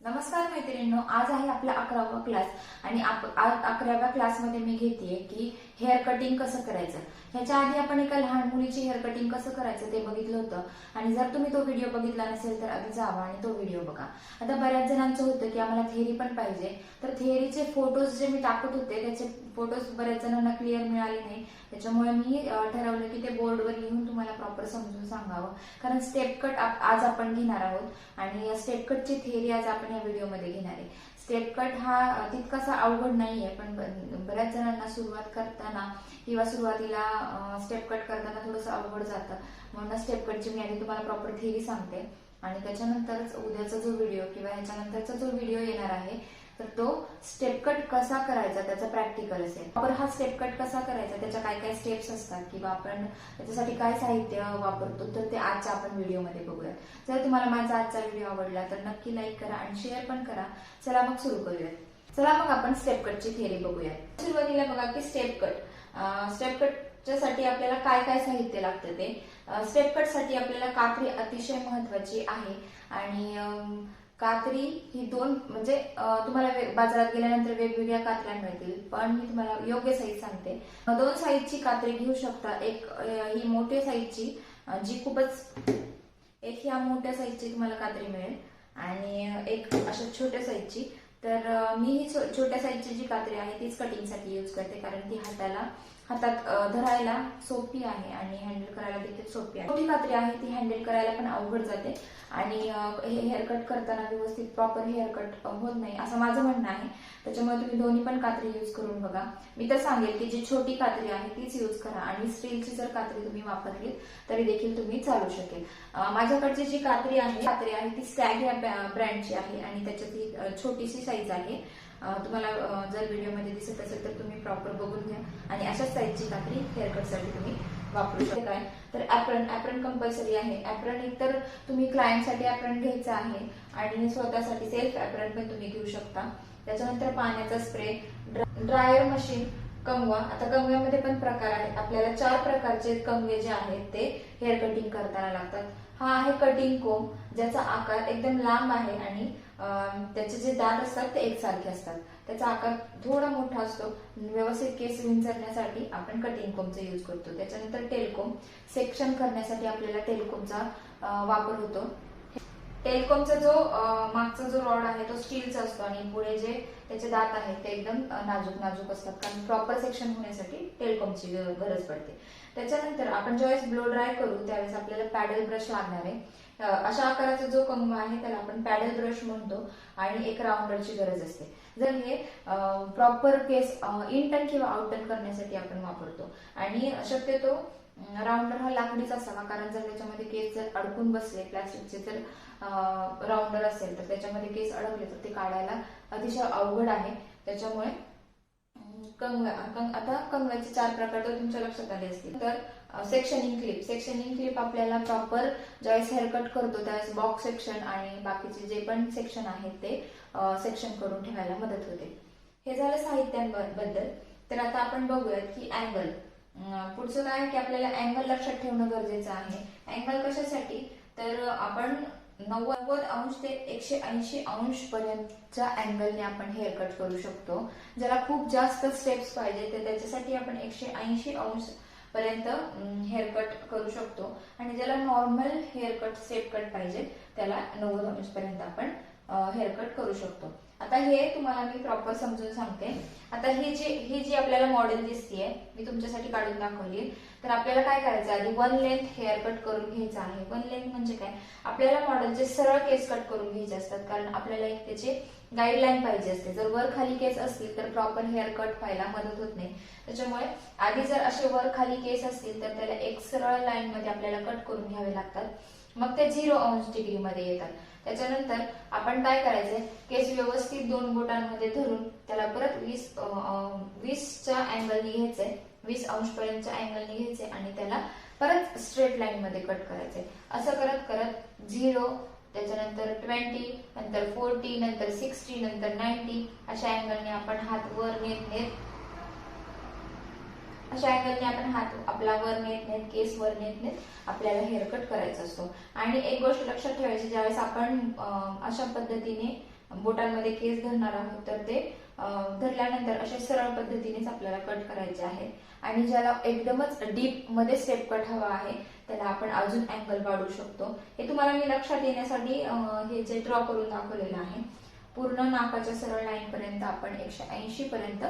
नमस्कार मैत्रिणींनो, आज आहे आपला 11वा क्लास आणि आज 11व्या क्लासमध्ये मी घेतेय की हेअर कटिंग कसं करायचं। ह्याच्या आधी आपण एका लहान मुलीची हेअर कटिंग कसं करायचं ते बघितलं होतं आणि जर तुम्ही तो व्हिडिओ बघितला नसेल तर आधी जावा आणि तो व्हिडिओ बघा। आता बऱ्याच जणांचं होतं की आम्हाला थेअरी पण पाहिजे, तर थेअरीचे फोटोज जे मी टाकत होते त्याचे फोटोज बऱ्याच जणांना क्लिअर मिळाले नाही, त्याच्यामुळे मी ठरवलं की ते बोर्डवर लिहून तुम्हाला प्रॉपर समजून सांगावं। कारण स्टेप कट आज आपण घेणार आहोत आणि या स्टेप कटची थेअरी आज आपण या व्हिडिओमध्ये घेणार आहे। स्टेप कट हा तितकासा अवघड नाहीये, पण बऱ्याच जणांना सुरुवात करताना किंवा सुरुवातीला स्टेप कट करताना थोडंसं अवघड जातं, म्हणून स्टेप कटची मी आधी तुम्हाला प्रॉपर थेअरी सांगते आणि त्याच्यानंतरच उद्याचा जो व्हिडिओ किंवा ह्याच्यानंतरचा जो व्हिडिओ येणार आहे तर तो स्टेप कट कसा करायचा त्याचा प्रॅक्टिकल असेल। आपण हा स्टेप कट कसा करायचा, त्याच्या काय काय स्टेप्स असतात किंवा आपण त्याच्यासाठी काय साहित्य वापरतो तर ते आजच्या आपण व्हिडिओमध्ये बघूया। जर तुम्हाला माझा आजचा व्हिडिओ आवडला तर नक्की लाईक करा आणि शेअर पण करा। चला मग सुरू करूयात। चला मग आपण स्टेप कटची थेअरी बघूया। सुरुवातीला बघा की स्टेप कट साठी आपल्याला काय काय साहित्य लागतं ते। स्टेप कट साठी आपल्याला कात्री अतिशय महत्वाची आहे आणि कात्री ही दोन म्हणजे तुम्हाला बाजारात गेल्यानंतर वेगवेगळ्या कात्र्या मिळतील, पण मी तुम्हाला योग्य साईज सांगते। दोन साईजची कात्री घेऊ शकता। एक ही मोठ्या साईजची जी खूपच एक ह्या मोठ्या साईजची तुम्हाला कात्री मिळेल आणि एक अशा छोट्या साईजची। तर मी ही छोट्या साईजची जी कात्री आहे तीच कटिंगसाठी यूज करते, कारण ती हातात धरायला सोपी आहे आणि हँडल करायला देखील सोपी आहे। मोठी कात्री आहे ती हँडल करायला पण अवघड जाते आणि हेअर कट करताना व्यवस्थित प्रॉपर हेअर कट होत नाही असं माझं म्हणणं आहे, त्याच्यामुळे तुम्ही दोन्ही पण कात्री यूज करून बघा। मी तर सांगेल की जी छोटी कात्री आहे तीच यूज करा आणि स्टीलची जर कात्री तुम्ही वापरली तरी देखील तुम्ही चालू शकेल। माझ्याकडची जी कात्री आहे ती स्टॅग या ब्रँडची आहे आणि त्याच्यात ही छोटीशी साईज आहे। तुम्हाला जर व्हिडिओमध्ये दिसत असेल तर तुम्ही प्रॉपर बघून घ्या आणि अशाच साईजची कात्री हेअर कटसाठी तुम्ही वापरू शकता। तर ऍप्रन कंपल्सरी आहे। ऍप्रन एक तर तुम्ही क्लायंटसाठी ऍप्रन घ्यायचा आहे आणि स्वतःसाठी सेल्फ ऍप्रन पण तुम्ही घेऊ शकता। त्याच्यानंतर पाण्याचा स्प्रे, ड्रायर मशीन, कंगवा। आता कंगव्यामध्ये पण प्रकार आहेत, आपल्याला 4 प्रकारचे कंगवे जे आहेत ते हेअर कटिंग करताना लागतात। हा आहे कटिंग कोंब, ज्याचा आकार एकदम लांब आहे आणि त्याचे जे दात असतात ते एकसारखे असतात, त्याचा आकार थोडा मोठा असतो। व्यवस्थित केस विंचरण्यासाठी आपण कटिंग कोंबचा यूज करतो। त्याच्यानंतर टेलकोम, सेक्शन करण्यासाठी आपल्याला टेलकोमचा वापर होतो। टेलकोमचा जो मागचा जो रॉड आहे तो स्टीलचा असतो आणि पुढे जे त्याचे दात आहेत ते एकदम नाजूक असतात, कारण प्रॉपर सेक्शन होण्यासाठी टेलकोमची गरज पडते। त्याच्यानंतर आपण ज्यावेळेस ब्लो ड्राय करू त्यावेळेस आपल्याला पॅडल ब्रश लागणार आहे। अशा आकाराचा जो कंगवा आहे त्याला आपण पॅडल ब्रश म्हणतो आणि एक राउंडरची गरज असते। जर हे प्रॉपर केस इनटर्न किंवा आउटटर्न करण्यासाठी आपण वापरतो आणि शक्यतो राउंडर हा लाकडीच असावा, कारण जर त्याच्यामध्ये केस जर अडकून बसले, प्लास्टिकचे जर राउंडर असेल तर त्याच्यामध्ये केस अडकले तर ते काढायला अतिशय अवघड आहे। त्याच्यामुळे आता कंगव्याचे 4 प्रकार तर तुमच्या लक्षात आले असतील। तर सेक्शनिंग क्लिप आपल्याला प्रॉपर ज्यावेळेस हेअर कट करतो त्यावेळेस बॉक्स सेक्शन आणि बाकीचे जे पण सेक्शन आहेत ते सेक्शन करून ठेवायला मदत होते। हे झालं साहित्यांबद्दल। तर आता आपण बघूयात की अँगल। पुढचं काय की आपल्याला अँगल लक्षात ठेवणं गरजेचं आहे। अँगल कशासाठी, तर आपण 90 अंश ते 180 अंश पर्यंतच्या अँगलने आपण हेअर कट करू शकतो। ज्याला खूप जास्त स्टेप्स पाहिजे तर त्याच्यासाठी आपण 180 अंश पर्यंत हेअर कट करू शकतो आणि ज्याला normal hair cut step cut पाहिजे त्याला 90 अंश पर्यंत आपण हेअर कट करू शकतो। आता हे तुम्हाला मी प्रॉपर समजून सांगते। आता ही जी आपल्याला मॉडेल दिसतीये मी तुमच्यासाठी काढून दाखवली, तर आपल्याला काय करायचं आधी 1 लेंथ हेअर कट करून घ्यायचं आहे। 1 लेंथ म्हणजे काय, आपल्याला मॉडेलचे सरळ केस कट करून घ्यायचे असतात, कारण आपल्याला एक त्याची गाईडलाईन पाहिजे असते। जर वर खाली केस असतील तर प्रॉपर हेअर कट व्हायला मदत होत नाही, त्याच्यामुळे आधी जर असे वर खाली केस असतील तर त्याला एक सरळ लाईन मध्ये आपल्याला कट करून घ्यावे लागतात, मग ते 0 अंश डिग्री मध्ये येतात। त्याच्यानंतर आपण काय करायचंय, केस व्यवस्थित 2 बोटांमध्ये धरून त्याला परत 20च्या अँगलने घ्यायचंय, 20 अंश पर्यंतच्या अँगलने घ्यायचंय आणि त्याला परत स्ट्रेट लाईन मध्ये कट करायचंय। असं करत करत 0, त्याच्यानंतर 20, नंतर 40, नंतर 60, नंतर 90 अशा अँगलने आपण हात वर नेत अशा अँगलने आपण हात आपला वर नेत केस वर नेत आपल्याला हेअर कट करायचा असतो। आणि एक गोष्ट लक्षात ठेवायची, ज्यावेळेस आपण अशा पद्धतीने बोटांमध्ये केस धरणार आहोत तर ते धरल्यानंतर अशा सरळ पद्धतीनेच आपल्याला कट करायचे आहे. आणि ज्याला एकदमच डीप मध्ये स्टेप कट हवा आहे त्याला आपण अजून अँगल वाढवू शकतो. हे तुम्हाला मी लक्षात येण्यासाठी हे जे ड्रॉ करून दाखवलेलं आहे. पूर्ण नाकाच्या सरळ लाईन पर्यंत आपण 180 पर्यंत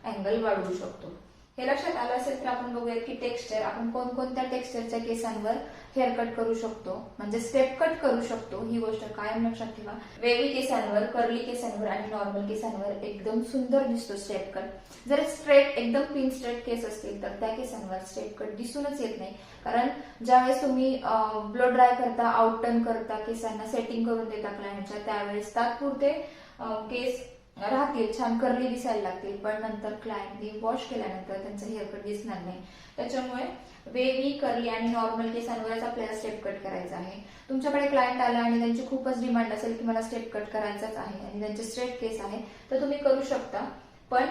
अँगल वाढवू शकतो. हे लक्षात आलं असेल तर आपण बघूया की टेक्स्चर आपण कोणकोणत्या टेक्स्चरच्या केसांवर हेअर कट करू शकतो, म्हणजे स्टेप कट करू शकतो. ही गोष्ट कायम लक्षात ठेवा. वेवी केसांवर, कर्ली केसांवर आणि नॉर्मल केसांवर एकदम सुंदर दिसतो स्टेप कट. जर स्ट्रेट एकदम पिन स्ट्रेट केस असतील तर त्या केसांवर स्टेप कट दिसूनच येत नाही. कारण ज्यावेळेस तुम्ही ब्लो ड्राय करता, आउट टर्न करता, केसांना सेटिंग करून देता क्लायंटच्या, त्यावेळेस तात्पुरते केस राहतील, छान कर्ली दिसायला लागतील, पण नंतर क्लायंटनी वॉश केल्यानंतर त्यांचं हेअरकट दिसणार नाही. त्याच्यामुळे वेवी, कर्ली आणि नॉर्मल केसांवरच आपल्याला स्टेप कट करायचा आहे. तुमच्याकडे क्लायंट आला आणि त्यांची खूपच डिमांड असेल की मला स्टेप कट करायचाच आहे आणि त्यांचे स्ट्रेट केस आहे तर तुम्ही करू शकता. पण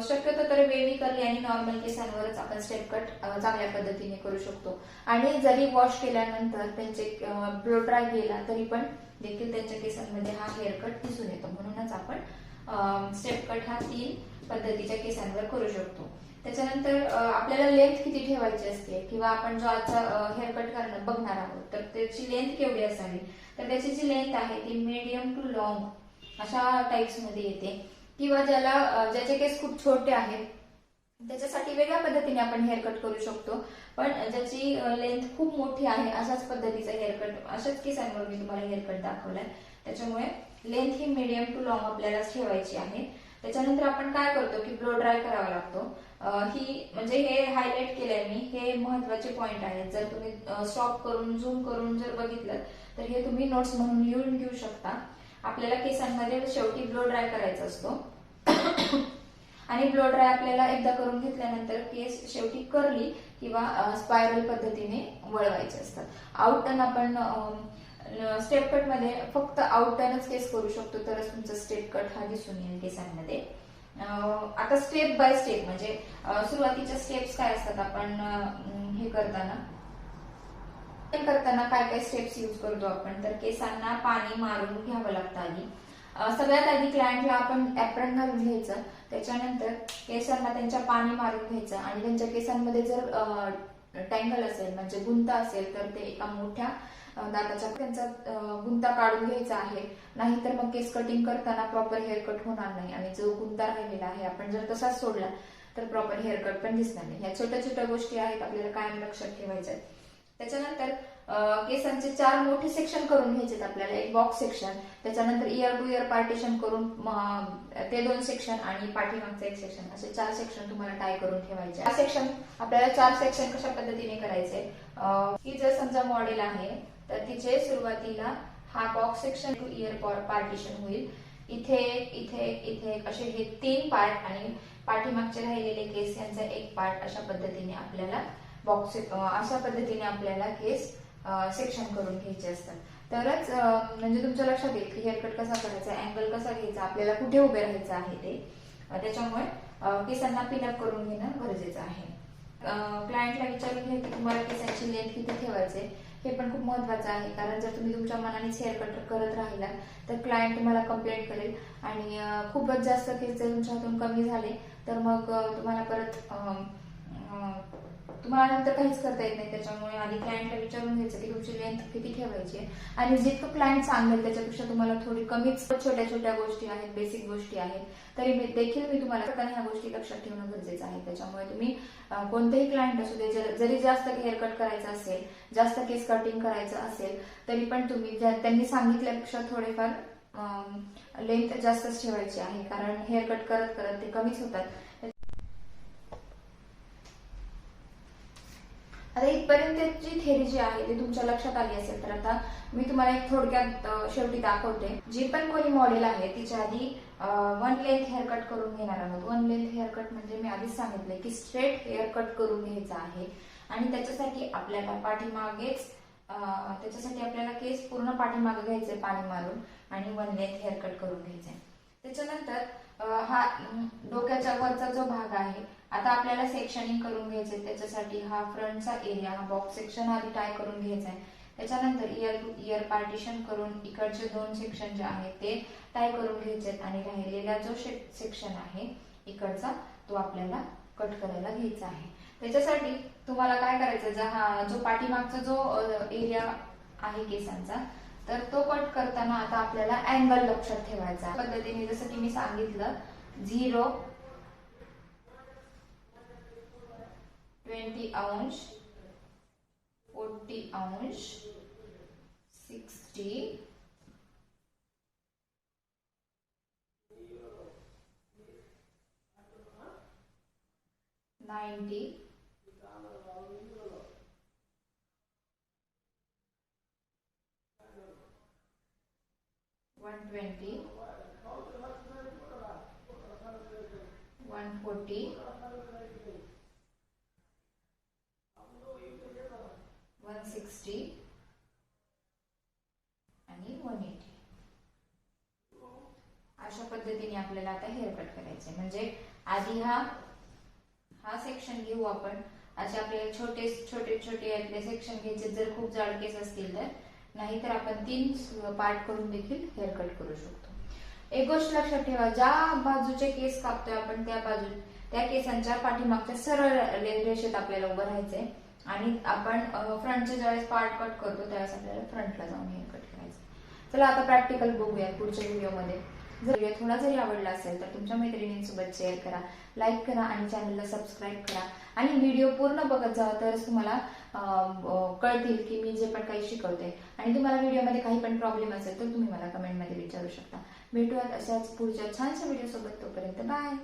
शक्यतो तर वेवी, कर्ली आणि नॉर्मल केसांवरच आपण स्टेप कट चांगल्या पद्धतीने करू शकतो. आणि जरी वॉश केल्यानंतर त्यांचे ब्लो ड्राय गेला तरी पण देखील त्यांच्या केसांमध्ये हा हेअर कट दिसून येतो. म्हणूनच आपण स्टेप कट हा 3 पद्धतीच्या केसांवर करू शकतो. त्याच्यानंतर आपल्याला लेंथ किती ठेवायची असते किंवा आपण जो आजचा हेअर कट करणं बघणार आहोत तर त्याची लेंथ केवढी असावी, तर त्याची जी लेंथ आहे ती मीडियम टू लॉंग अशा टाइप्स मध्ये येते. किंवा ज्याचे केस खूप छोटे आहेत त्याच्यासाठी वेगळ्या पद्धतीने आपण हेअर कट करू शकतो. पण ज्याची लेंथ खूप मोठी आहे अशाच पद्धतीचा हेअर कट, अशाच केसांवर मी तुम्हाला हेअर कट दाखवलाय. त्याच्यामुळे लेंथ ही मीडियम टू लॉंग आपल्याला ठेवायची आहे. त्याच्यानंतर आपण काय करतो की ब्लो ड्राय करावा लागतो. ही म्हणजे हे हायलाइट केलंय मी, हे महत्वाचे पॉइंट आहेत. जर तुम्ही स्टॉप करून झूम करून जर बघितलं तर हे तुम्ही नोट्स म्हणून लिहून घेऊ शकता. आपल्याला केसांमध्ये शेवटी ब्लो ड्राय करायचा असतो आणि ब्लो ड्राय आपल्याला एकदा करून घेतल्यानंतर केस शेवटी कर्ली किंवा स्पायरल पद्धतीने वळवायचे असतात. आउटटर्न आपण स्टेप कट मध्ये फक्त आउटटर्नच केस करू शकतो तरच तुमचा स्टेप कट हा दिसून येईल केसांमध्ये. आता स्टेप बाय स्टेप म्हणजे सुरुवातीच्या स्टेप्स काय असतात, आपण हे करताना काय काय स्टेप्स यूज करतो आपण, तर केसांना पाणी मारून घ्यावं लागतं आधी. सगळ्यात आधी क्लायंटला आपण ऍप्रन घालून घ्यायचं, त्याच्यानंतर केसांना त्यांच्या पाणी मारून घ्यायचं आणि त्यांच्या केसांमध्ये जर टँगल असेल म्हणजे गुंता असेल तर ते एका मोठ्या दाताच्या त्यांचा गुंता काढून घ्यायचा आहे. नाहीतर मग केस कटिंग करताना प्रॉपर हेअर कट होणार नाही आणि जो गुंता राहिलेला आहे आपण जर तसाच सोडला तर प्रॉपर हेअर कट पण दिसणार नाही. ह्या छोट्या छोट्या गोष्टी आहेत आपल्याला कायम लक्षात ठेवायच्या. त्याच्यानंतर केसांचे 4 मोठे सेक्शन करून घ्यायचे आपल्याला. एक बॉक्स सेक्शन, त्याच्यानंतर इयर टू इयर पार्टिशन करून ते 2 सेक्शन आणि पाठीमागचं 1 सेक्शन, असे 4 सेक्शन तुम्हाला टाय करून ठेवायचे. सेक्शन आपल्याला 4 सेक्शन कशा पद्धतीने करायचे की जर समजा मॉडेल आहे तर तिचे सुरुवातीला हा box section two year partition होईल. इथे इथे इथे असे हे 3 पार्ट आणि पाठीमागचे राहिलेले केस यांचा 1 पार्ट, अशा पद्धतीने आपल्याला बॉक्स अशा पद्धतीने आपल्याला केस सेक्शन करून घ्यायचे असतात. तरच म्हणजे तुमच्या लक्षात येईल की हेअर कट कसा करायचा, अँगल कसा घ्यायचा, आपल्याला कुठे उभे राहायचं आहे ते. त्याच्यामुळे केसांना पिनअप करून घेणं गरजेचं आहे. क्लायंटला विचारून घ्या की तुम्हाला केसांची लेंथ किती ठेवायचे, हे पण खूप महत्वाचं आहे. कारण जर तुम्ही तुमच्या मनानेच हेअर कट करत राहिला तर क्लायंट तुम्हाला कंप्लेंट करेल आणि खूपच जास्त केस जर तुमच्या हातून कमी झाले तर मग तुम्हाला परत तुम्हाला नंतर काहीच करता येत नाही. त्याच्यामुळे आधी क्लायंटला विचारून घ्यायचं की तुमची लेंथ किती ठेवायची आहे आणि जितकं क्लायंट सांगेल त्याच्यापेक्षा तुम्हाला थोडी कमीच छोट्या छोट्या गोष्टी आहेत, बेसिक गोष्टी आहेत, तरी देखील मी तुम्हाला करताना ह्या गोष्टी लक्षात ठेवणं गरजेचं आहे. त्याच्यामुळे तुम्ही कोणतेही क्लायंट असू दे, जरी जास्त हेअर कट करायचं असेल, जास्त केस कटिंग करायचं असेल तरी पण तुम्ही त्यांनी सांगितल्यापेक्षा थोडेफार लेंथ जास्तच ठेवायची आहे. कारण हेअर कट करत करत ते कमीच होतात. आता इथपर्यंतची थेरी जी आहे ती तुमच्या लक्षात आली असेल तर आता मी तुम्हाला एक थोडक्यात शेवटी दाखवते. जी पण कोणी मॉडेल आहे तिच्या आधी 1 लेंथ हेअर कट करून घेणार आहोत. 1 लेंथ हेअर कट म्हणजे मी आधीच सांगितले की स्ट्रेट हेअर कट करून घ्यायचा आहे आणि त्याच्यासाठी आपल्याला पाठीमागेच केस पूर्ण पाठीमागे घ्यायचे पाणी मारून आणि 1 लेंथ हेअर कट करून घ्यायचे. त्याच्यानंतर हा डोक्याच्या वरचा जो भाग आहे आता आपल्याला सेक्शनिंग करून घ्यायचे. त्याच्यासाठी हा फ्रंटचा एरिया, हा बॉक्स सेक्शन आधी टाय करून घ्यायचा आहे. त्याच्यानंतर इयर पार्टिशन करून इकडचे 2 सेक्शन जे आहेत ते टाय करून घ्यायचे आणि राहिलेला जो सेक्शन आहे इकडचा तो आपल्याला कट करायला घ्यायचा आहे. त्याच्यासाठी तुम्हाला काय करायचं, जो पाठीमागचा जो एरिया आहे केसांचा तर तो कट करताना आता आपल्याला अँगल लक्षात ठेवायचा पद्धतीने, जसं की मी सांगितलं 0, 20 अंश, 40 अंश, 60, 90, 120, 140, 160 आणि 180. अशा पद्धतीने आपल्याला आता हेअर कट करायचे. म्हणजे आधी हा सेक्शन घेऊ आपण. असे आपल्याला छोटे छोटे छोटे यातले सेक्शन घ्यायचे जर खूप जाड केस असतील तर, नाहीतर आपण 3 पार्ट करून देखील हेअर कट करू शकतो. एक गोष्ट लक्षात ठेवा, ज्या बाजूचे केस कापतोय आपण त्या केसांच्या पाठीमागच्या सरळ रेषेत आपल्याला उभं राहायचंय आणि आपण फ्रंटचे ज्यावेळेस पार्ट कट करतो त्यावेळेस आपल्याला फ्रंटला जाऊन हेअर कट करायचं. चला आता प्रॅक्टिकल बघूया पुढच्या व्हिडिओमध्ये. जर व्हिडिओ थोडा जरी आवडला असेल तर तुमच्या मैत्रिणींसोबत शेअर करा, लाईक करा आणि चॅनलला सबस्क्राईब करा आणि व्हिडिओ पूर्ण बघत जावा, तरच तुम्हाला कळतील की मी जे पण काही शिकवते. आणि तुम्हाला व्हिडिओमध्ये काही पण प्रॉब्लेम असेल तर तुम्ही मला कमेंटमध्ये विचारू शकता. भेटूयात अशाच पुढच्या छानशा व्हिडिओ सोबत. तोपर्यंत बाय.